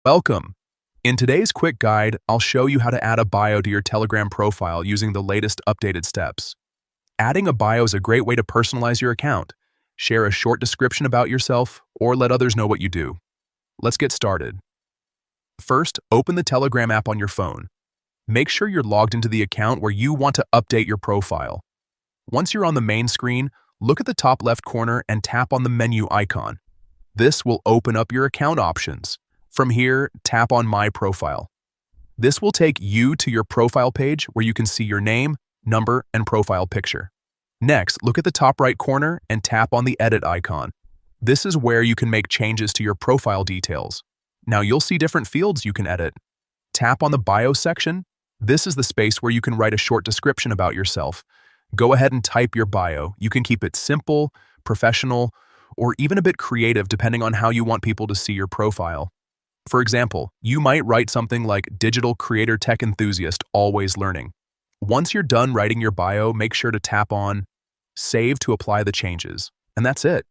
Welcome. In today's quick guide, I'll show you how to add a bio to your Telegram profile using the latest updated steps. Adding a bio is a great way to personalize your account, share a short description about yourself, or let others know what you do. Let's get started. First, open the Telegram app on your phone. Make sure you're logged into the account where you want to update your profile. Once you're on the main screen, look at the top left corner and tap on the menu icon. This will open up your account options. From here, tap on My Profile. This will take you to your profile page where you can see your name, number, and profile picture. Next, look at the top right corner and tap on the Edit icon. This is where you can make changes to your profile details. Now you'll see different fields you can edit. Tap on the Bio section. This is the space where you can write a short description about yourself. Go ahead and type your bio. You can keep it simple, professional, or even a bit creative depending on how you want people to see your profile. For example, you might write something like digital creator tech enthusiast always learning. Once you're done writing your bio, make sure to tap on Save to apply the changes. And that's it.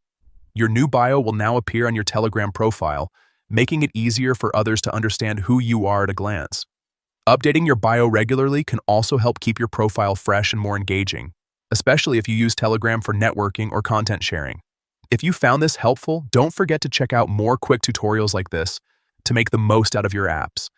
Your new bio will now appear on your Telegram profile, making it easier for others to understand who you are at a glance. Updating your bio regularly can also help keep your profile fresh and more engaging, especially if you use Telegram for networking or content sharing. If you found this helpful, don't forget to check out more quick tutorials like this to make the most out of your apps.